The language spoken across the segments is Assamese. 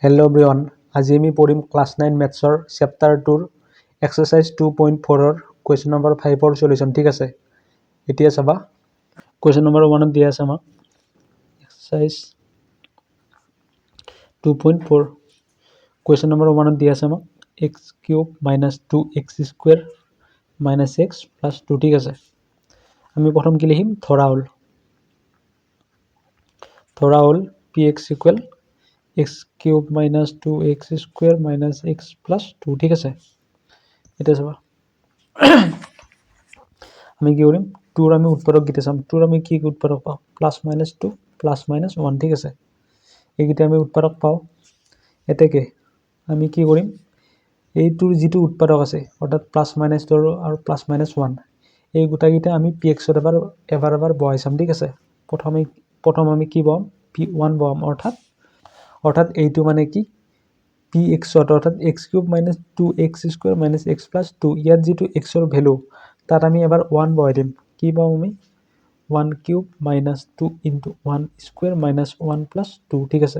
হেল্ল' এভৰিৱান, আজি আমি পঢ়িম ক্লাছ 9 মেথছৰ চেপ্টাৰ 2ৰ এক্সাৰচাইজ 2.4ৰ কুৱেশ্যন নম্বৰ 5ৰ সলিউশ্যন। ঠিক আছে, এতিয়া চাবা কুৱেশ্যন নম্বৰ 1ত দিয়া আছে আমাক এক্সাৰচাইজ 2.4। কুৱেশ্যন নম্বৰ 1ত দিয়া আছে আমাক x³ - 2x² - x + 2। ঠিক আছে, আমি প্ৰথম কি লিখিম? ধৰা হ'ল px = x³ - 2x² - x + 2। ঠিক আছে, এতিয়া চাবা আমি কি কৰিম? 2ৰ আমি উৎপাদক কেইটা চাম। 2ৰ আমি কি উৎপাদক পাওঁ? +-2 +-1। ঠিক আছে, এইকেইটা আমি উৎপাদক পাওঁ। এতেকে আমি কি কৰিম? এইটোৰ যিটো উৎপাদক আছে অৰ্থাৎ +-2 আৰু +-1, এই গোটাকেইটা আমি px-ত এবাৰ বহাই চাম। ঠিক আছে, প্ৰথম আমি কি বহাম? p1 বহাম, অৰ্থাৎ এইটো মানে কি px-ত, অৰ্থাৎ x³ - 2x² - x + 2, ইয়াত যিটো x-ৰ ভেলু তাত আমি এবাৰ 1 বহাই দিম। কি পাম আমি? 1³ - 2 × 1² - 1 + 2। ঠিক আছে,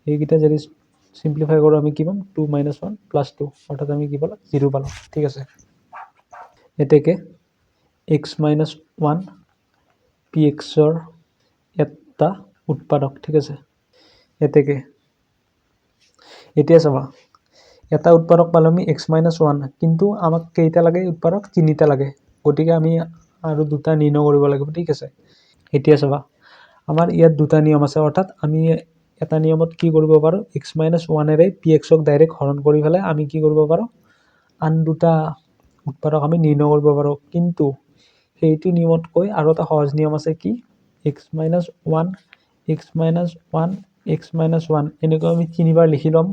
এইকেইটা যদি চিম্প্লিফাই কৰোঁ আমি কি পাম? 2 - 1 + 2, অৰ্থাৎ আমি কি পালোঁ? 0 পালোঁ। ঠিক আছে, এতেকে x - 1 px-ৰ এটা উৎপাদক। ঠিক আছে, এতেকে এতিয়া চাবা এটা উৎপাদক পালোঁ আমি x - 1, কিন্তু আমাক কেইটা লাগে উৎপাদক? 3টা লাগে, গতিকে আমি আৰু 2টা নিৰ্ণয় কৰিব লাগিব। ঠিক আছে, এতিয়া চাবা আমাৰ ইয়াত 2টা নিয়ম আছে, অৰ্থাৎ আমি এটা নিয়মত কি কৰিব পাৰোঁ? x - 1ৰে px-ক ডাইৰেক্ট হৰণ কৰি পেলাই আমি কি কৰিব পাৰোঁ? আন 2টা উৎপাদক আমি নিৰ্ণয় কৰিব পাৰোঁ। কিন্তু সেইটো নিয়মতকৈ আৰু এটা সহজ নিয়ম আছে। কি? x - 1 x - 1 x - 1 এনেকৈ আমি 3বাৰ লিখি ল'ম।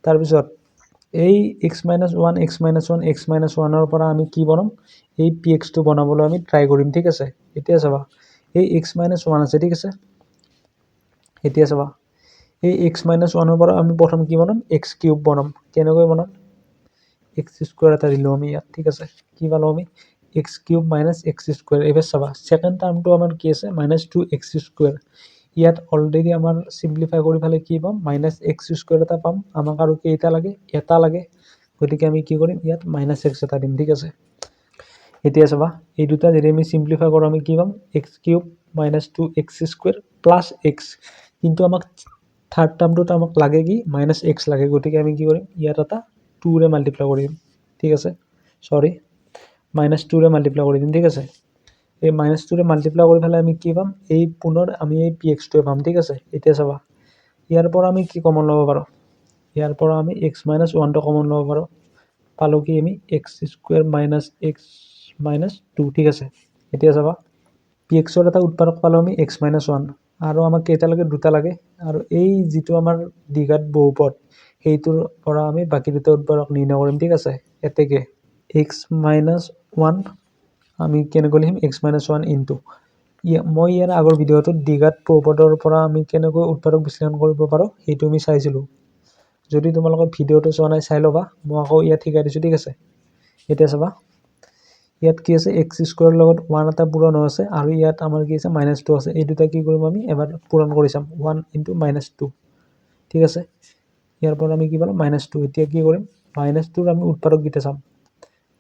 তাৰপিছত এই x - 1 x - 1 x - 1ৰ পৰা আমি কি বনাম? এই px-টো বনাবলৈ আমি ট্ৰাই কৰিম। ঠিক আছে, এতিয়া চাবা এই x - 1 আছে। ঠিক আছে, এতিয়া চাবা এই x - 1ৰ পৰা আমি প্ৰথম কি বনাম? x³ বনাম। কেনেকৈ বনাম? x² এটা দিলোঁ আমি ইয়াত। ঠিক আছে, কি পালোঁ আমি? x³ - x²। এইবাৰ চাবা ছেকেণ্ড টাৰ্মটো আমাৰ কি আছে? -2x²। ইয়াত অলৰেডি আমাৰ চিম্প্লিফাই কৰি পেলাই কি পাম? -x² এটা পাম। আমাক আৰু কেইটা লাগে? এটা লাগে, গতিকে আমি কি কৰিম? ইয়াত -x এটা দিম। ঠিক আছে, এতিয়া চাবা এই দুটা যদি আমি চিম্প্লিফাই কৰোঁ আমি কি পাম? x³ - 2x² + x, কিন্তু আমাক থাৰ্ড টাৰ্মটোত আমাক লাগে কি? -x লাগে, গতিকে আমি কি কৰিম? ইয়াত এটা 2ৰে মাল্টিপ্লাই কৰি দিম। ঠিক আছে, -2ৰে মাল্টিপ্লাই কৰি দিম। ঠিক আছে, এই -2ৰে মাল্টিপ্লাই কৰি পেলাই আমি কি পাম? এই পুনৰ আমি এই px-টোৱে পাম। ঠিক আছে, এতিয়া চাবা ইয়াৰ পৰা আমি কি কমন ল'ব পাৰোঁ? ইয়াৰ পৰা আমি x - 1টো কমন ল'ব পাৰোঁ। পালোঁ কি আমি? x² - x - 2। ঠিক আছে, এতিয়া চাবা px-ৰ এটা উৎপাদক পালোঁ আমি x - 1, আৰু আমাক কেইটা লাগে? 2টা লাগে। আৰু এই যিটো আমাৰ দ্বিঘাত বহুপদ সেইটোৰ পৰা আমি বাকী 2টা উৎপাদক নিৰ্ণয় কৰিম। ঠিক আছে, এতেকে x - 1 আমি কেনেকৈ লিখিম? x - 1 ইনটু মই ইয়াৰ আগৰ ভিডিঅ'টোত দ্বিঘাত বহুপদৰ পৰা আমি কেনেকৈ উৎপাদক বিশ্লেষণ কৰিব পাৰোঁ সেইটো আমি চাইছিলোঁ। যদি তোমালোকে ভিডিঅ'টো চোৱা নাই চাই ল'বা, মই আকৌ ইয়াত শিকাই দিছোঁ। ঠিক আছে, এতিয়া চাবা ইয়াত কি আছে? x² লগত 1 এটা পূৰণ হৈ আছে, আৰু ইয়াত আমাৰ কি আছে? -2 আছে। এই দুটা কি কৰিম? আমি এবাৰ পূৰণ কৰি চাম। 1 × -2। ঠিক আছে, ইয়াৰ পৰা আমি কি পালোঁ? -2। এতিয়া কি কৰিম? -2ৰ আমি উৎপাদককেইটা চাম।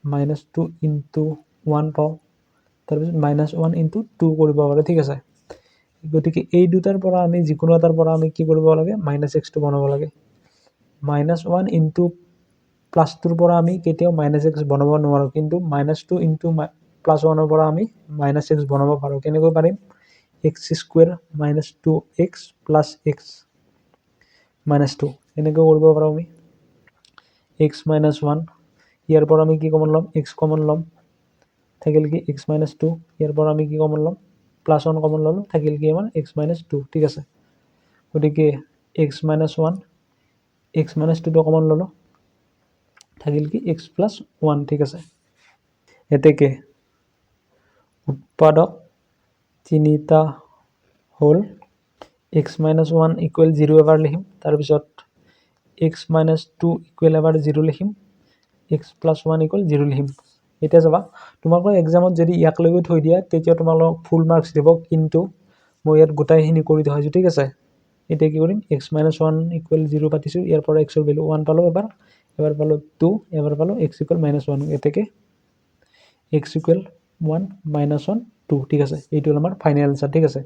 -2 × 1 পাওঁ, তাৰপিছত -1 × 2 কৰিব পাৰোঁ। ঠিক আছে, গতিকে এই দুটাৰ পৰা আমি যিকোনো এটাৰ পৰা আমি কি কৰিব লাগে? -xটো বনাব লাগে। -1 × +2ৰ পৰা আমি কেতিয়াও -x বনাব নোৱাৰোঁ, কিন্তু -2 × +1ৰ পৰা আমি -x বনাব পাৰোঁ। কেনেকৈ পাৰিম? x² - 2x + x - 2 এনেকৈ কৰিব পাৰোঁ আমি। x - 1 ইয়াৰ পৰা আমি কি কমন ল'ম? x কমন ল'ম, থাকিল কি? x - 2 ইয়াৰ পৰা আমি কি কমন ল'ম? +1 কমন ল'লোঁ, থাকিল কি আমাৰ? x - 2। ঠিক আছে, গতিকে x - 1 x - 2টো কমন ল'লোঁ, থাকিল কি? x + 1। ঠিক আছে, এতেকে উৎপাদক 3টা হ'ল x - 1 = 0 এবাৰ লিখিম, তাৰপিছত x - 2 = এবাৰ 0 লিখিম, x + 1 = 0 লিখিম। এতিয়া চাবা তোমালোকৰ এক্সামত যদি ইয়াক লৈও থৈ দিয়া তেতিয়া তোমালোকক ফুল মাৰ্কছ দিব, কিন্তু মই ইয়াত গোটাইখিনি কৰি দেখাইছোঁ। ঠিক আছে, এতিয়া কি কৰিম x - 1 = 0 পাতিছোঁ ইয়াৰ পৰা x ৰ ভেলু 1 পালোঁ এবাৰ পালোঁ 2 এবাৰ পালোঁ x = -1 এতেকে x = 1 - 1 2 ঠিক আছে এইটো হ'ল আমাৰ ফাইনেল আনসাৰ ঠিক আছে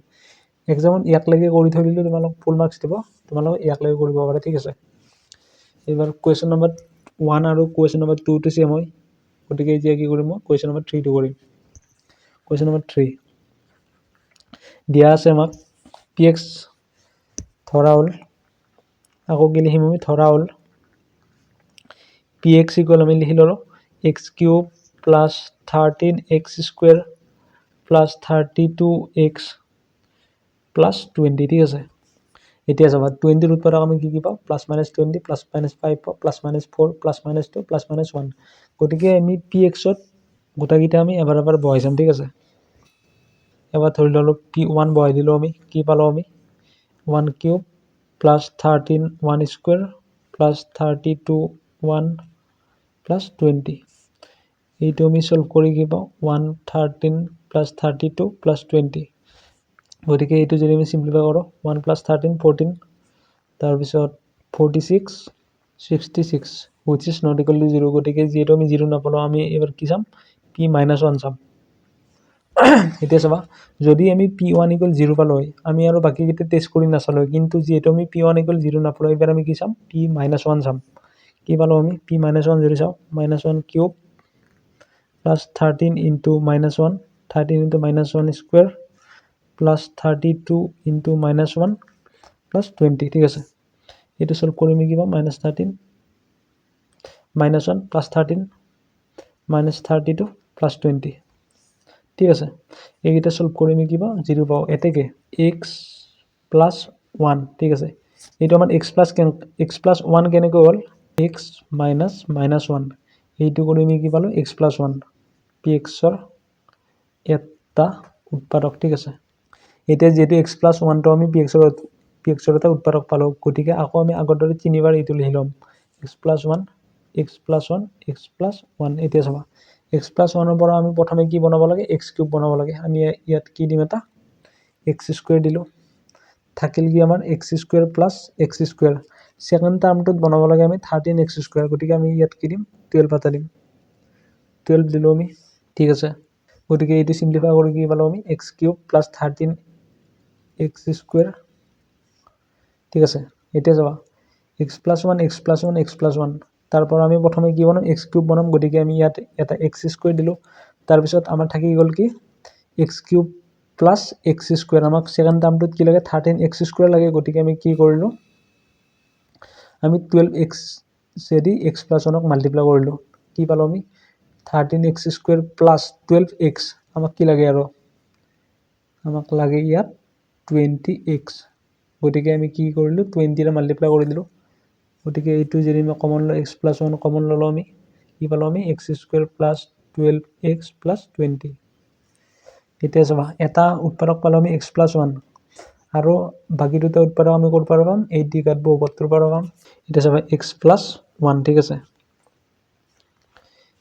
এক্সামত ইয়াকলৈকে কৰি থৈ দিলে তোমালোক ফুল মাৰ্কছ দিব তোমালোক ইয়াকলৈকে কৰিব পাৰে ঠিক আছে এবাৰ কুৱেশ্যন নম্বৰ 1 আৰু কুৱেশ্যন নম্বৰ 2 টো সেম হয় গতিকে এতিয়া কি কৰিম মই কুৱেশ্যন নম্বৰ 3 টো কৰিম কুৱেশ্যন নম্বৰ 3 দিয়া আছে আমাক px ধৰা হ'ল আকৌ কি লিখিম আমি ধৰা হ'ল px = আমি লিখি ললো x³ + 13x² + 32x + 20 ঠিক আছে এতিয়া চাবা 20 ৰ উৎপাদক আমি কি পাওঁ +-20 +-5 পাওঁ +-4 +-2 +-1 গতিকে আমি px ত গোটাকেইটা আমি এবাৰ বহাই চাম ঠিক আছে এবাৰ ধৰি ললো p1 বহাই দিলো আমি কি পালো আমি 1³ + 13 1² + 32 1 + 20 এইটো আমি সলভ কৰি কি পাওঁ 113 + 32 + 20 গতিকে এইটো যদি আমি সিম্পলিফাই কৰোঁ 1 + 13 14 তাৰপিছত 46 66 which is not equal to 0 গতিকে যিহেতু আমি 0 নাপালোঁ আমি এবাৰ কি চাম p - 1 চাম এতিয়া চাবা যদি আমি p1 = 0 পালোঁ হয় আমি আৰু বাকীকেইটা টেষ্ট কৰি নাচালোঁ কিন্তু যিহেতু আমি p1 = 0 নাপালোঁ এবাৰ আমি কি চাম p - 1 চাম কি পালোঁ আমি p - 1 যদি চাওঁ -1³ + 13 * -1 13 * -1² + 32 * -1 + 20 ঠিক আছে এইটো সলভ কৰি আমি কি পাম -13 -1 + 13 -32 + 20 ঠিক আছে এইকেইটা সলভ কৰি আমি কি পাওঁ 0 পাওঁ এতেকে x + 1 ঠিক আছে এইটো আমাৰ x + 1 কেনেকৈ হ'ল x - -1 এইটো কৰি আমি কি পালোঁ x + 1 px ৰ এটা উৎপাদক ঠিক আছে এতিয়া যেহেতু x + 1 টো আমি px ৰ এটা উৎপাদক পালোঁ গতিকে আকৌ আমি আগৰ দৰে তিনিবাৰ এইটো লিখি ল'ম x + 1 x + 1 x + 1 এতিয়া চাবা x + 1 ৰ পৰা আমি প্ৰথমে কি বনাব লাগে x³ বনাব লাগে আমি ইয়াত কি দিম এটা x² দিলোঁ থাকিল কি আমাৰ x² + x² সেকেন্ড টাৰ্মটোত বনাব লাগে আমি 13x² গতিকে আমি ইয়াত কি দিম 12 এটা দিম 12 দিলোঁ আমি ঠিক আছে গতিকে এইটো সিম্পলিফাই কৰি কি পালোঁ আমি x³ + 13x² ঠিক আছে এতিয়া যাবা x + 1 x + 1 x + 1 তাৰ পৰা আমি প্ৰথমে কি বনাম x³ বনাম গতিকে আমি ইয়াত এটা x² দিলোঁ তাৰপিছত আমাৰ থাকি গ'ল কি x³ + x² আমাক সেকেন্ড টাৰ্মটোত কি লাগে 13x² লাগে গতিকে আমি কি কৰিলোঁ আমি 12x দি x + 1 ক মাল্টিপ্লাই কৰিলোঁ কি পালোঁ আমি 13x² + 12x আমাক কি লাগে আৰু আমাক লাগে ইয়াত 20x গতিকে আমি কি কৰিলোঁ 20 ৰে মাল্টিপ্লাই কৰি দিলোঁ গতিকে এইটো যদি আমি কমন লওঁ x + 1 কমন ল'লোঁ আমি কি পালোঁ আমি x² + 12x + 20 এতিয়া চাবা এটা উৎপাদক পালোঁ আমি x + 1 আৰু বাকি দুটা উৎপাদক আমি ক'ৰ পৰা পাম এই দ্বিঘাত বহুপদটোৰ পৰা পাম এতিয়া চাবা x + 1 ঠিক আছে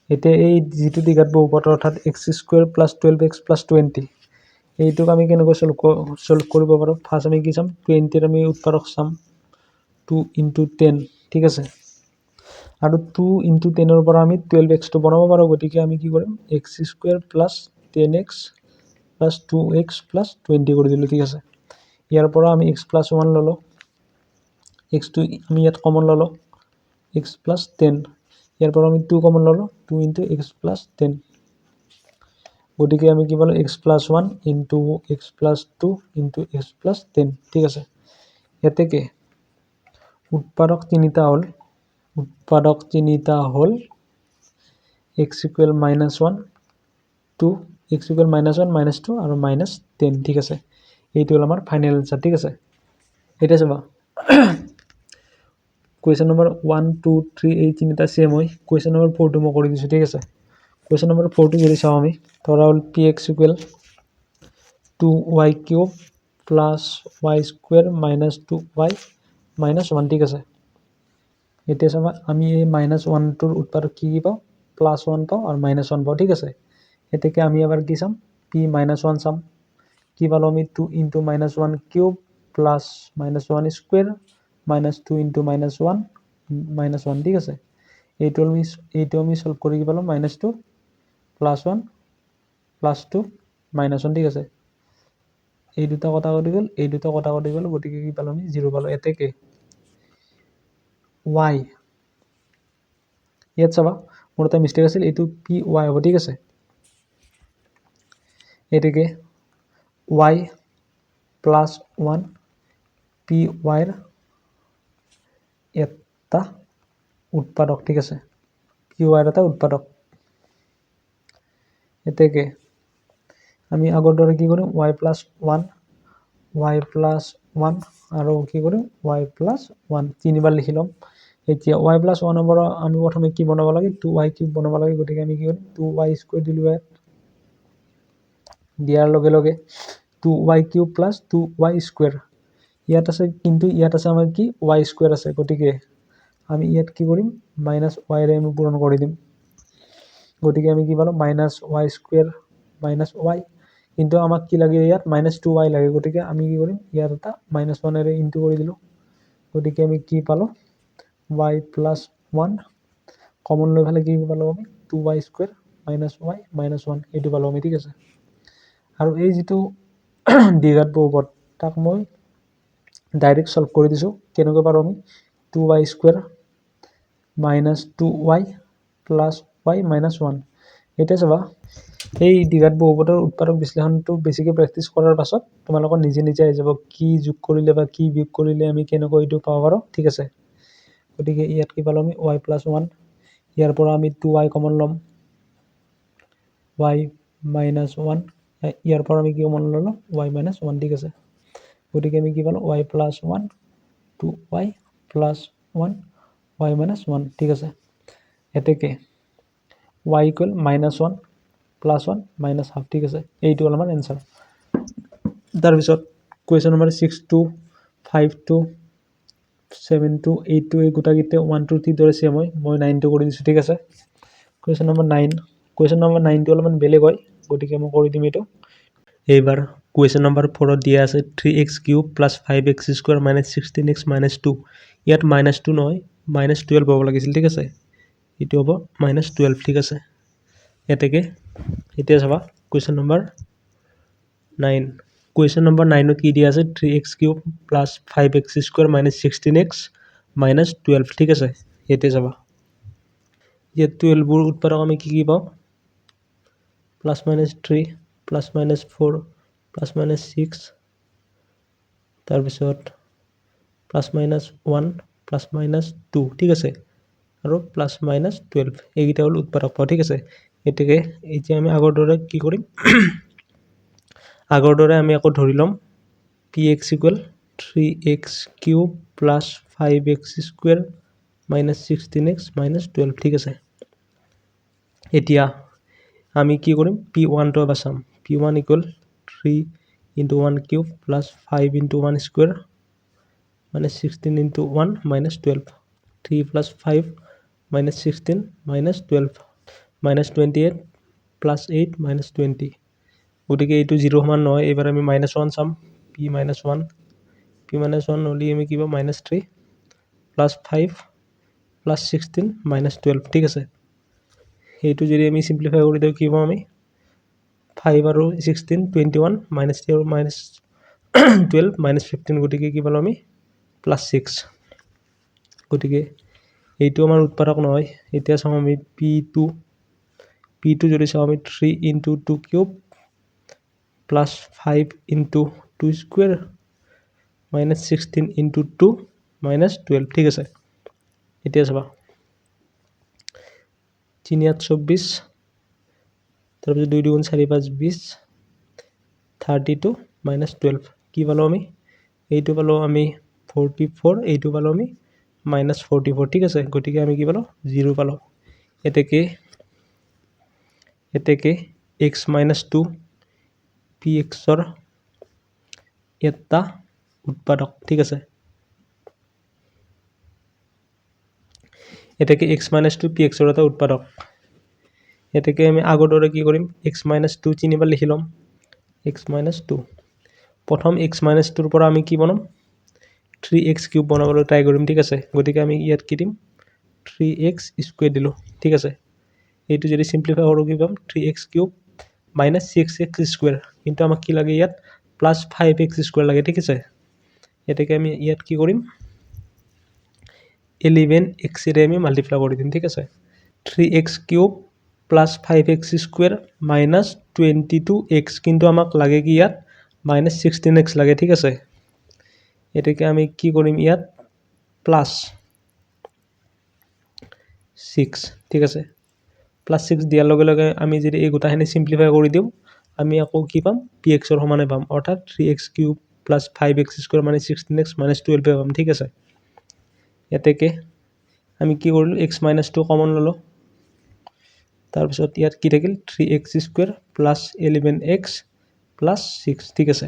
এতিয়া এই যিটো দ্বিঘাত বহুপদ অৰ্থাৎ x² + 12x + 20 এইটোক আমি কেনেকৈ সলভ কৰিব পাৰোঁ ফাৰ্ষ্ট আমি কি চাম 20 ৰ আমি উৎপাদক চাম 2 * 10 ঠিক আছে আৰু 2 * 10 ৰ পৰা আমি 12x টো বনাব পাৰোঁ গতিকে আমি কি কৰিম x² + 10x + 2x + 20 কৰি দিলোঁ ঠিক আছে ইয়াৰ পৰা আমি x + 1 ল'লোঁ x টো আমি ইয়াত কমন ল'লোঁ x + 10 ইয়াৰ পৰা আমি 2 কমন ল'লোঁ 2 * x + 10 গতিকে আমি কি পালোঁ x + 1 * x + 2 * x + 10 ঠিক আছে এতেকে উৎপাদক তিনিটা হ'ল x = -1 2 x = -1 -2 আৰু -10 ঠিক আছে এইটো হ'ল আমাৰ ফাইনেল আনসাৰ ঠিক আছে এতিয়া চাবা কুৱেশ্যন নম্বৰ 1 2 3 এই তিনিটা সেম হয় কুৱেশ্যন নম্বৰ 4 টো মই কৰি দিছোঁ ঠিক আছে কুৱেশ্যন নম্বৰ 4 টো যদি চাওঁ আমি ধৰা হ'ল px = 2y³ + y² - 2y - 1 ঠিক আছে এতিয়া চাবা আমি এই -1 টোৰ উৎপাদক কি পাওঁ +1 পাওঁ আৰু -1 পাওঁ ঠিক আছে এতেকে আমি এবাৰ কি চাম p - 1 চাম কি পালোঁ আমি 2 * -1³ plus minus 1 square minus 2 into minus 1 ঠিক আছে। এইটো আমি সলভ কৰি কি পালোঁ মাইনাছ 2 প্লাছ 1 প্লাছ 2 মাইনাছ 1 ঠিক আছে। এই দুটা কটা কটি গ'ল, এই দুটা কটা কটি গ'ল, গতিকে কি পালোঁ আমি 0 পালোঁ। এতেকে y ইয়াত চাবা মোৰ এটা মিষ্টেক আছিল, এইটো পি ৱাই হ'ব ঠিক আছে। এতেকে y প্লাছ 1 পি ৱাইৰ এটা উৎপাদক ঠিক আছে, পি ৱাইৰ এটা উৎপাদক। এতেকে আমি আগৰ দৰে কি কৰিম y প্লাছ 1 আৰু কি কৰিম y প্লাছ 1 তিনিবাৰ লিখি ল'ম। এতিয়া y প্লাছ 1 হ'ব আমি প্ৰথমে কি বনাব লাগে 2y কিউব বনাব লাগে, গতিকে আমি কি কৰিম 2y স্কুৱেৰ দিলোঁ ইয়াত, দিয়াৰ লগে লগে 2y cube plus 2y square ইয়াত আছে, কিন্তু ইয়াত আছে আমাৰ কি y স্কুৱেৰ আছে, গতিকে আমি ইয়াত কি কৰিম মাইনাছ ৱাইৰে আমি পূৰণ কৰি দিম। গতিকে আমি কি পালোঁ minus Y square minus Y, কিন্তু আমাক কি লাগে ইয়াত মাইনাছ 2y লাগে, গতিকে আমি কি কৰিম ইয়াত এটা মাইনাছ 1ৰে ইনটু কৰি দিলোঁ। গতিকে আমি কি পালোঁ y প্লাছ 1 কমন লৈ পেলাই কি পালোঁ আমি 2y square minus Y minus 1 এইটো পালোঁ আমি ঠিক আছে। আৰু এই যিটো দ্বিঘাত বহুপদ তাক মই ডাইৰেক্ট সলভ কৰি দিছোঁ। কেনেকৈ পাৰোঁ আমি 2y square minus 2y plus y minus 1। এতিয়া চাবা এই দ্বিঘাত বহুপদৰ উৎপাদক বিশ্লেষণটো বেছিকৈ প্ৰেক্টিছ কৰাৰ পাছত তোমালোকৰ নিজে নিজে আহি যাব, কি যোগ কৰিলে বা কি বিয়োগ কৰিলে আমি কেনেকৈ এইটো পাব পাৰোঁ ঠিক আছে। গতিকে ইয়াত কি পালোঁ আমি y প্লাছ 1, ইয়াৰ পৰা আমি 2y কমন ল'ম, y মাইনাছ 1, ইয়াৰ পৰা আমি কি কমন ল'লোঁ y মাইনাছ 1 ঠিক আছে। গতিকে আমি কি পালোঁ y plus 1 2y plus 1 y minus 1 ঠিক আছে। এতেকে y equal minus 1 plus 1 minus half ঠিক আছে, এইটো হ'ল আমাৰ এনচাৰ। তাৰপিছত কুৱেশ্যন নম্বৰ 6 2 5 2 7 2 8 2 এই গোটাকেইটা 1 2 3 দৰে চেম হয়, মই 9টো কৰি দিছোঁ ঠিক আছে। কুৱেশ্যন নম্বৰ 9টো অলপমান বেলেগ হয়, গতিকে মই কৰি দিম এইটো। এইবাৰ কুৱেশ্যন নম্বৰ 4ত দিয়া আছে 3x cube plus 5x square minus 16x minus 2, ইয়াত মাইনাছ 2 নহয় মাইনাছ 12 হ'ব লাগিছিল ঠিক আছে, এইটো হ'ব মাইনাছ 12 ঠিক আছে। এতেকে এতিয়া চাবা কুৱেশ্যন নম্বৰ 9ত কি দিয়া আছে 3x cube plus 5x square minus 16x minus 12 ঠিক আছে। এতিয়া চাবা ইয়াত 12বোৰ উৎপাদক আমি কি পাওঁ plus minus 3 plus minus 4 plus minus 6 তাৰপিছত প্লাছ মাইনাছ 1 প্লাছ মাইনাছ 2 ঠিক আছে, আৰু প্লাছ মাইনাছ 12 এইকেইটা হ'ল উৎপাদক পাওঁ ঠিক আছে। এতেকে এতিয়া আমি আগৰ দৰে কি কৰিম আগৰ দৰে আমি আকৌ ধৰি ল'ম px equal 3x cube plus 5x square minus 16x minus 12 ঠিক আছে। এতিয়া আমি কি কৰিম p1টো এবাৰ চাম, p1 equal 3 into 1 cube plus 5 into 1 square minus 16 into 1 minus 12, 3 plus 5 minus 16 minus 12 minus 28 plus 8 minus 20, গতিকে এইটো 0 সমান নহয়। এইবাৰ আমি মাইনাছ 1 চাম, p মাইনাছ 1 হ'লে আমি কিবা মাইনাছ 3 প্লাছ 5 প্লাছ 16 মাইনাছ 12 ঠিক আছে। সেইটো যদি আমি চিম্প্লিফাই কৰি দিওঁ কি পাওঁ আমি 5 আৰু 16 21 মাইনাছ 3 আৰু মাইনাছ 12 মাইনাছ 15, গতিকে কি পালোঁ আমি প্লাছ 6, গতিকে এইটো আমাৰ উৎপাদক নহয়। এতিয়া চাওঁ আমি p2 যদি চাওঁ আমি 3 into 2 cube plus 5 into 2 square minus 16 into 2 minus 12 ঠিক আছে। এতিয়া চাবা 3 8 24, তাৰপিছত 2 2 4 5 20 32 মাইনাছ 12 কি পালোঁ আমি এইটো পালোঁ আমি 44, এইটো পালোঁ আমি মাইনাছ 44 ঠিক আছে। গতিকে আমি কি পালোঁ 0 পালোঁ। এতেকে x মাইনাছ 2 pxৰ এটা উৎপাদক ঠিক আছে। এতেকে x মাইনাছ 2 pxৰ এটা উৎপাদক। এতেকে আমি আগৰ দৰে কি কৰিম x মাইনাছ 2 তিনিবাৰ লিখি ল'ম, x মাইনাছ 2 প্ৰথম x-2ৰ পৰা আমি কি বনাম 3x কিউব বনাবলৈ ট্ৰাই কৰিম ঠিক আছে গতিকে আমি ইয়াত কি দিম 3x স্কুৱেৰ দিলোঁ ঠিক আছে এইটো যদি সিম্পলিফাই কৰোঁ কি পাম 3x cube minus 6x square কিন্তু আমাক কি লাগে ইয়াত প্লাছ 5x স্কুৱেৰ লাগে ঠিক আছে এটাকে আমি ইয়াত কি কৰিম 11x ৰে আমি মাল্টিপ্লাই কৰি দিম ঠিক আছে 3x cube plus 5x square minus 22x কিন্তু আমাক লাগে কি ইয়াত minus 16x লাগে ঠিক আছে এটাকে আমি কি কৰিম ইয়াত প্লাছ 6 ঠিক আছে প্লাছ 6 দিয়াৰ লগে লগে আমি যদি এই গোটাখিনি সিম্পলিফাই কৰি দিওঁ আমি আকৌ কি পাম px ৰ সমানে পাম অৰ্থাৎ 3x cube plus 5x square মানে 16x minus 12 পাম ঠিক আছে এটাকে আমি কি কৰিলোঁ x minus 2 কমন ললোঁ তাৰ পিছত ইয়াত কি থাকিল 3x square plus 11x plus 6 ঠিক আছে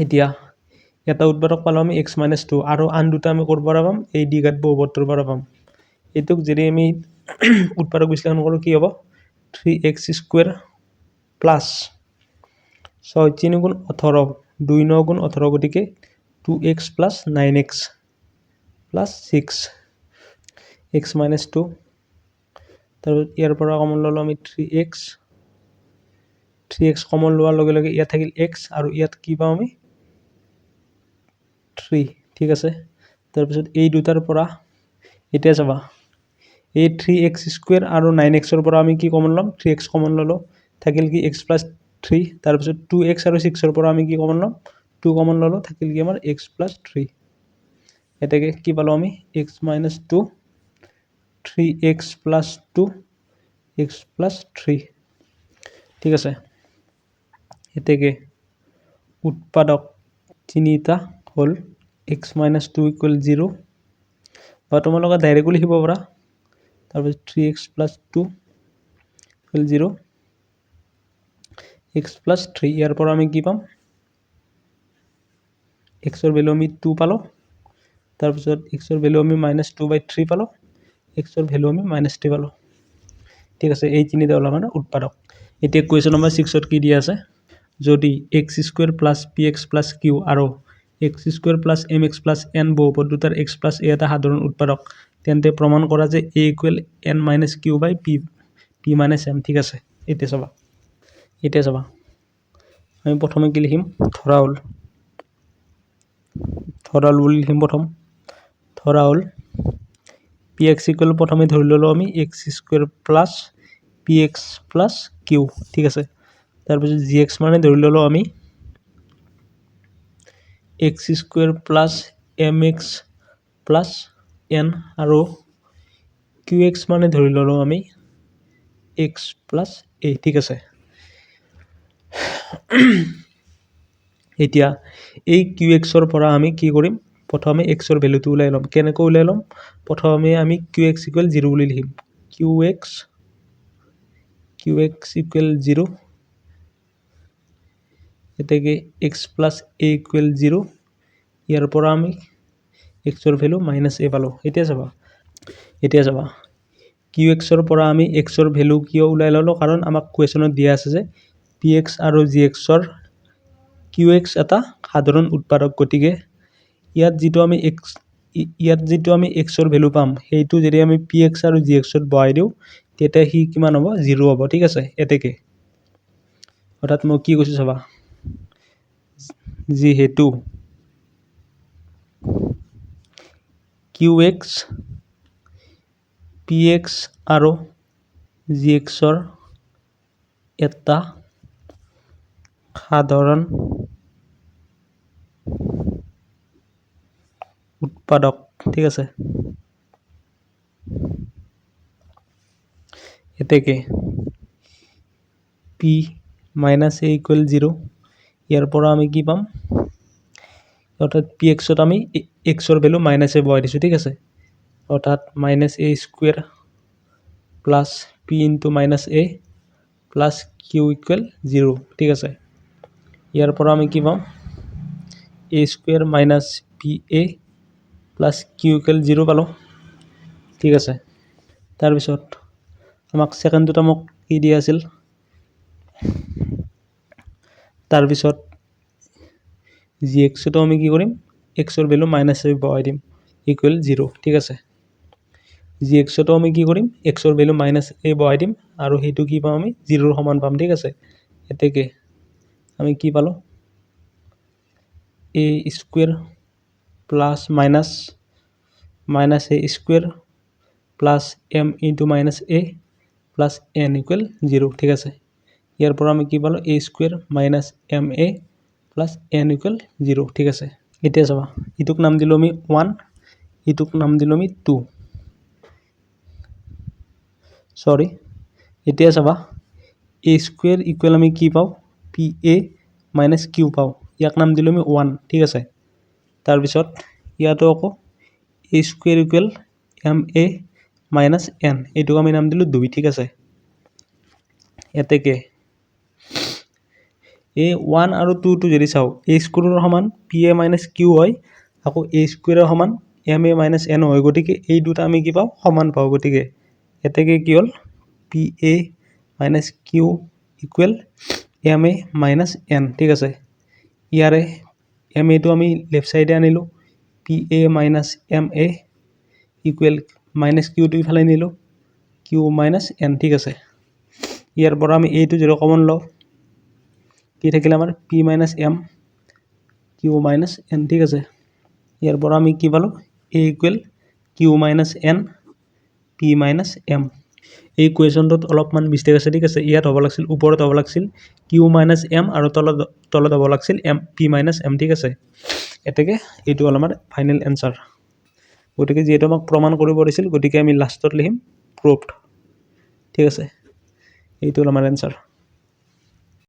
এতিয়া এটা উৎপাদক পালো আমি x minus 2 আৰু আন দুটা আমি ক'ৰ পৰা পাম এই d ঘাত বহুপদটোৰ পৰা পাম এটোক যদি আমি উৎপাদক বিশ্লেষণ কৰোঁ কি হ'ব 3x স্কুৱেৰ প্লাছ 6 3 গুণ 18 2 9 গুণ 18 গতিকে 2x plus 9x plus 6 x minus 2 তাৰপিছত ইয়াৰ পৰা কমন ল'লোঁ আমি 3x কমন লোৱাৰ লগে লগে ইয়াত থাকিল x আৰু ইয়াত কি পাম আমি 3 ঠিক আছে তাৰপিছত এই দুটাৰ পৰা এতিয়া চাবা এই 3x স্কুৱেৰ আৰু 9x ৰ পৰা আমি কি কমন ল'ম 3x কমন ল'লোঁ থাকিল কি x প্লাছ 3 তাৰপিছত 2x আৰু 6 ৰ পৰা আমি কি কমন ল'ম 2 কমন ল'লোঁ থাকিল কি আমাৰ x প্লাছ 3 এটাকে কি পালোঁ আমি x minus 2 3x plus 2 x plus 3 ঠিক আছে এটাকে উৎপাদক তিনিটা হল x minus 2 equal 0 বা তোমালোকে ডাইৰেক্টলি লিখিব পাৰা তাৰপিছত 3x plus 2 equal 0 x plus 3 ইয়াৰ পৰা আমি কি পাম x ৰ ভ্যালু আমি 2 পালো তাৰপিছত x ৰ ভ্যালু আমি -2/3 পালো x ৰ ভ্যালু আমি -3 পালো ঠিক আছে এই তিনিটা হল আমাৰ উৎপাদক এতিয়া কোৱেশ্চন নম্বৰ 6 ত কি দিয়া আছে যদি x² + px + q আৰু x² + mx + n বহুপদ দুটাৰ x + a এটা সাধাৰণ উৎপাদক তেন্তে প্ৰমাণ কৰা যে a = n - q/p p - m ঠিক আছে এতিয়া চাবা আমি প্ৰথমে কি লিখিম ধৰা হল বুলি লিখিম প্ৰথম ধৰা হল px = প্ৰথমে ধৰি ললো আমি x² + px + q ঠিক আছে তাৰপিছত gx মানে ধৰি ললো আমি x² + mx + n আৰু qx মানে ধৰি ললো আমি x + a ঠিক আছে এতিয়া এই qx ৰ পৰা আমি কি কৰিম প্ৰথমে x ৰ ভ্যালুটো উলাই লম কেনেকৈ উলাই লম প্ৰথমে আমি qx = 0 বুলি লিখিম qx = 0 এটাকে x + a = 0 ইয়াৰ পৰা আমি x ৰ ভ্যালু -a পালো এতিয়া চাবা qx ৰ পৰা আমি x ৰ ভ্যালু কিয় উলাই ললো কাৰণ আমাক কোৱেশ্চনত দিয়া আছে যে px আৰু gx ৰ qx এটা সাধাৰণ উৎপাদক গতিকে ইয়াত যিটো আমি x ৰ ভ্যালু পাম সেইটো যদি আমি px আৰু gx ত বহাই দিও তেতিয়া হি কিমান হ'ব 0 হ'ব ঠিক আছে এটাকে অৰ্থাৎ মই কি কৈছো চাবা যেহেতু qx px আৰু gx ৰ এটা সাধাৰণ উৎপাদক ঠিক আছে এটাকে p - a = 0 ইয়াৰ পৰা আমি কি পাম অৰ্থাৎ px ত আমি x ৰ ভ্যালু -a বহাই দিছো ঠিক আছে অৰ্থাৎ -a² plus p into -a plus q equal 0 ঠিক আছে ইয়াৰ পৰা আমি কি পাম a² minus pa plus q equal 0 পালো ঠিক আছে তাৰ পিছত আমাক সেকেন্ডটো আমাক কি দিয়া আছিল তাৰ পিছত জি এক্সটো আমি কি কৰিম এক্সৰ ভেলু মাইনাছ এ বহাই দিম ইকুৱেল 0 ঠিক আছে জি এক্সটো আমি কি কৰিম এক্সৰ ভেলু মাইনাছ এ বহাই দিম আৰু সেইটো কি পাম আমি 0ৰ সমান পাম ঠিক আছে এতেকে আমি কি পালো a square plus minus a square plus m into minus a plus n equal 0 ঠিক আছে ইয়াৰ পৰা আমি কি পালো a square minus ma plus n equal 0 ঠিক আছে এতিয়া চাবা ইটোক নাম দিলো আমি 1 ইটোক নাম দিলো আমি 2 সরি এতিয়া চাবা a স্কয়াৰ ইকুৱেল আমি কি পাও pa মাইনাছ q পাও ইয়াক নাম দিলো আমি 1 ঠিক আছে তাৰ পিছত ইয়াতো আকৌ a square equal ma minus n এইটোক আমি নাম দিলো 2 ঠিক আছে এতেকে a 1 আৰু 2 টো যদি চাও a স্কয়াৰৰ সমান pa মাইনাছ q হয় আকৌ a স্কয়াৰৰ সমান ma মাইনাছ n হয় গতিকে এই দুটা আমি কি পাও সমান পাও গতিকে এতেকে কি হল pa minus q equal ma minus n ঠিক আছে ইয়াৰে ma টো আমি লেফট সাইডে আনিলো pa minus ma equal minus q টো ইফালে নিলো q মাইনাছ n ঠিক আছে ইয়াৰ পৰা আমি a টো 0 কমন লও কি থাকিলে আমাৰ p minus m q minus n ঠিক আছে ইয়াৰ পৰা আমি কি পালো a equal q minus n p minus m এই কোৱেশ্যনটোত অলপমান মিস্টেক আছে ঠিক আছে ইয়াত হ'ব লাগিছিল ওপৰত হ'ব লাগিছিল q মাইনাছ m আৰু তলত হ'ব লাগিছিল m p মাইনাছ m ঠিক আছে এতেকে এইটো হল আমাৰ ফাইনেল এনসাৰ গতিকে যেটো আমাক প্ৰমাণ কৰিব দিছিল গতিকে আমি লাষ্টত লিখিম প্ৰুভড ঠিক আছে এইটো হল আমাৰ এনসাৰ